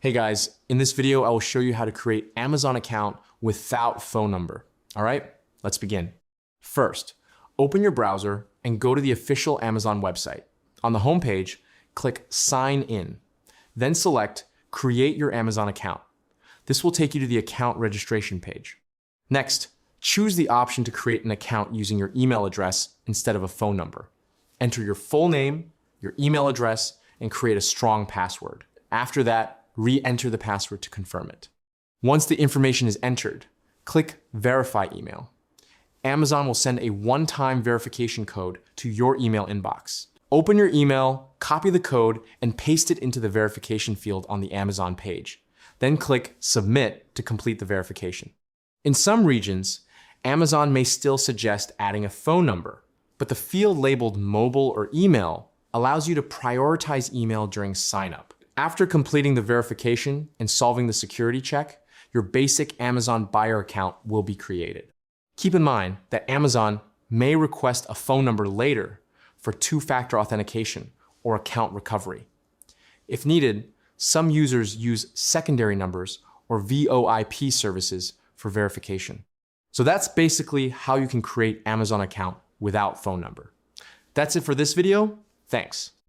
Hey guys, in this video, I will show you how to create Amazon account without phone number. All right, let's begin. First, open your browser and go to the official Amazon website. On the homepage, click Sign In. Then select Create Your Amazon Account. This will take you to the account registration page. Next, choose the option to create an account using your email address instead of a phone number. Enter your full name, your email address, and create a strong password. After that, re-enter the password to confirm it. Once the information is entered, click Verify Email. Amazon will send a one-time verification code to your email inbox. Open your email, copy the code, and paste it into the verification field on the Amazon page. Then click Submit to complete the verification. In some regions, Amazon may still suggest adding a phone number, but the field labeled mobile or email allows you to prioritize email during sign-up. After completing the verification and solving the security check, your basic Amazon buyer account will be created. Keep in mind that Amazon may request a phone number later for two-factor authentication or account recovery. If needed, some users use secondary numbers or VoIP services for verification. So that's basically how you can create Amazon account without phone number. That's it for this video. Thanks.